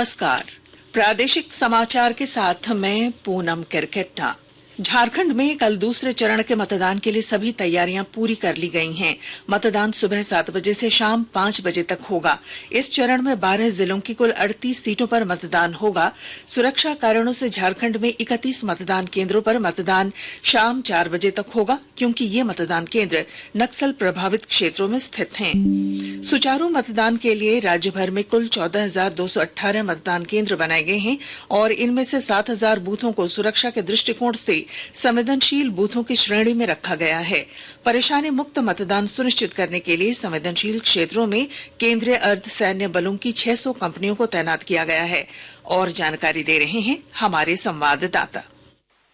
नमस्कार। प्रादेशिक समाचार के साथ मैं पूनम किरकेट्टा। झारखंड में कल दूसरे चरण के मतदान के लिए सभी तैयारियां पूरी कर ली गई हैं। मतदान सुबह 7 बजे से शाम 5 बजे तक होगा। इस चरण में 12 जिलों की कुल 38 सीटों पर मतदान होगा। सुरक्षा कारणों से झारखंड में 31 मतदान केंद्रों पर मतदान शाम 4 बजे तक होगा, क्योंकि ये मतदान केंद्र नक्सल प्रभावित क्षेत्रों में स्थित हैं। सुचारू मतदान के लिए राज्य भर में कुल 14,218 मतदान केंद्र बनाए गए हैं और इनमें से 7,000 बूथों को सुरक्षा के दृष्टिकोण से संवेदनशील बूथों की श्रेणी में रखा गया है। परेशानी मुक्त मतदान सुनिश्चित करने के लिए संवेदनशील क्षेत्रों में केंद्रीय अर्धसैन्य बलों की 600 कंपनियों को तैनात किया गया है। और जानकारी दे रहे हैं हमारे संवाददाता।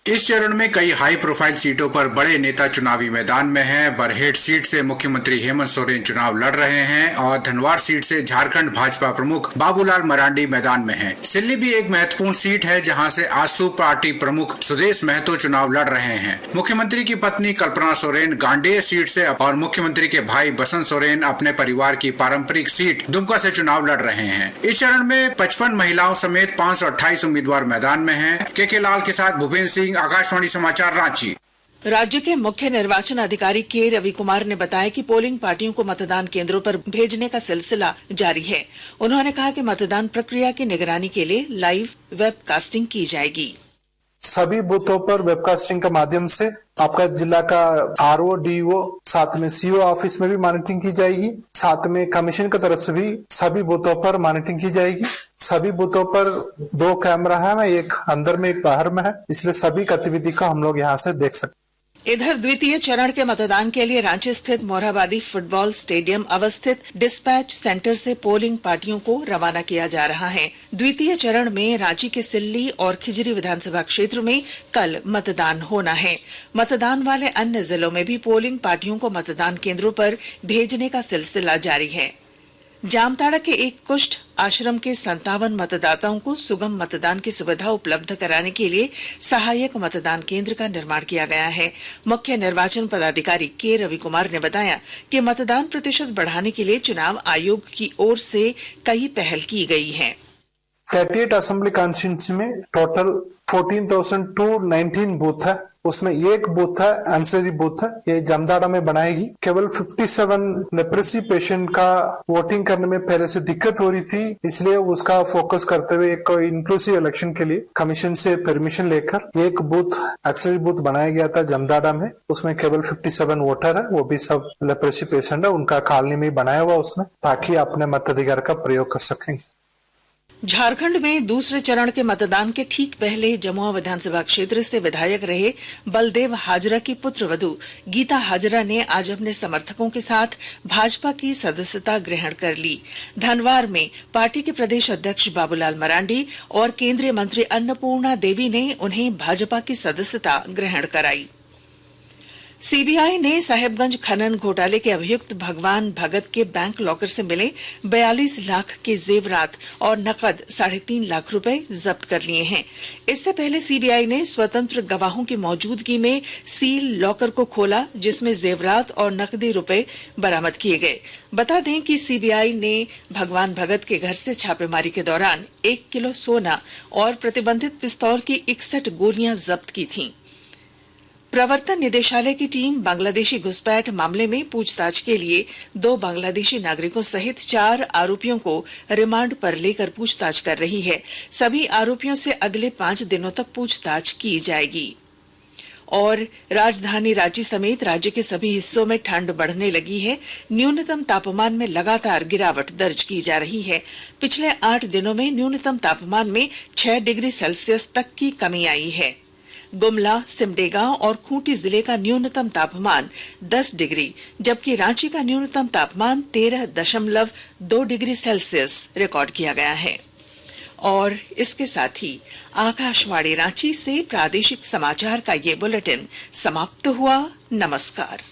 इस चरण में कई हाई प्रोफाइल सीटों पर बड़े नेता चुनावी मैदान में हैं। बरहेट सीट से मुख्यमंत्री हेमंत सोरेन चुनाव लड़ रहे हैं और धनवार सीट से झारखंड भाजपा प्रमुख बाबूलाल मरांडी मैदान में हैं। सिल्ली भी एक महत्वपूर्ण सीट है, जहां से आजसू पार्टी प्रमुख सुदेश महतो चुनाव लड़ रहे हैं। मुख्यमंत्री की पत्नी कल्पना सोरेन गांडेय सीट से और मुख्यमंत्री के भाई बसंत सोरेन अपने परिवार की पारंपरिक सीट दुमका से चुनाव लड़ रहे हैं। इस चरण में 55 महिलाओं समेत 528 उम्मीदवार मैदान में हैं। के लाल के साथ भूपेन्द्र सिंह, आकाशवाणी समाचार, रांची। राज्य के मुख्य निर्वाचन अधिकारी के रवि कुमार ने बताया कि पोलिंग पार्टियों को मतदान केंद्रों पर भेजने का सिलसिला जारी है। उन्होंने कहा कि मतदान प्रक्रिया की निगरानी के लिए लाइव वेबकास्टिंग की जाएगी। सभी बूथों पर वेबकास्टिंग के माध्यम से आपका जिला का आरओ, डीओ, साथ में सीओ ऑफिस में भी मॉनिटरिंग की जाएगी। साथ में कमीशन की तरफ से भी सभी बूथों पर मॉनिटरिंग की जाएगी। सभी बूथों पर 2 कैमरा है, एक अंदर में एक बाहर में है, इसलिए सभी गतिविधि को हम लोग यहाँ से देख सकते हैं। इधर द्वितीय चरण के मतदान के लिए रांची स्थित मोरहाबादी फुटबॉल स्टेडियम अवस्थित डिस्पैच सेंटर से पोलिंग पार्टियों को रवाना किया जा रहा है। द्वितीय चरण में रांची के सिल्ली और खिजरी विधानसभा क्षेत्र में कल मतदान होना है। मतदान वाले अन्य जिलों में भी पोलिंग पार्टियों को मतदान केंद्रों पर भेजने का सिलसिला जारी है। जामताड़ा के एक कुष्ठ आश्रम के 57 मतदाताओं को सुगम मतदान की सुविधा उपलब्ध कराने के लिए सहायक मतदान केंद्र का निर्माण किया गया है। मुख्य निर्वाचन पदाधिकारी के रवि कुमार ने बताया कि मतदान प्रतिशत बढ़ाने के लिए चुनाव आयोग की ओर से कई पहल की गई है। 38 असेंबली कॉन्स्टिट्यूंसी में टोटल 14,219 बूथ है, उसमें एक बूथ है आंसरी बूथ है, ये जामताड़ा में बनाएगी। केवल 57 लेप्रेसी पेशेंट का वोटिंग करने में पहले से दिक्कत हो रही थी, इसलिए उसका फोकस करते हुए एक इंक्लूसिव इलेक्शन के लिए कमीशन से परमिशन लेकर एक बूथ एक्सरी बूथ बनाया गया था जामताड़ा में। उसमें केवल 57 वोटर है, वो भी सब लेप्रेसी पेशेंट है, उनका कॉलोनी में बनाया हुआ उसमें, ताकि अपने मताधिकार का प्रयोग कर सकें। झारखंड में दूसरे चरण के मतदान के ठीक पहले जमुआ विधानसभा क्षेत्र से विधायक रहे बलदेव हाजरा की पुत्रवधू गीता हाजरा ने आज अपने समर्थकों के साथ भाजपा की सदस्यता ग्रहण कर ली। धनवार में पार्टी के प्रदेश अध्यक्ष बाबूलाल मरांडी और केंद्रीय मंत्री अन्नपूर्णा देवी ने उन्हें भाजपा की सदस्यता ग्रहण कराई। सीबीआई ने साहेबगंज खनन घोटाले के अभियुक्त भगवान भगत के बैंक लॉकर से मिले 42 लाख के जेवरात और नकद 3.5 लाख रुपए जब्त कर लिए हैं। इससे पहले सीबीआई ने स्वतंत्र गवाहों की मौजूदगी में सील लॉकर को खोला, जिसमें जेवरात और नकदी रुपए बरामद किए गए। बता दें कि सीबीआई ने भगवान भगत के घर से छापेमारी के दौरान 1 किलो सोना और प्रतिबंधित पिस्तौल की 61 गोलियां जब्त की थीं। प्रवर्तन निदेशालय की टीम बांग्लादेशी घुसपैठ मामले में पूछताछ के लिए 2 बांग्लादेशी नागरिकों सहित 4 आरोपियों को रिमांड पर लेकर पूछताछ कर रही है। सभी आरोपियों से अगले 5 दिनों तक पूछताछ की जाएगी। और राजधानी रांची समेत राज्य के सभी हिस्सों में ठंड बढ़ने लगी है। न्यूनतम तापमान में लगातार गिरावट दर्ज की जा रही है। पिछले 8 दिनों में न्यूनतम तापमान में 6 डिग्री सेल्सियस तक की कमी आई है। गुमला, सिमडेगा और खूंटी जिले का न्यूनतम तापमान 10 डिग्री, जबकि रांची का न्यूनतम तापमान 13.2 डिग्री सेल्सियस रिकॉर्ड किया गया है। और इसके साथ ही आकाशवाणी रांची से प्रादेशिक समाचार का ये बुलेटिन समाप्त हुआ। नमस्कार।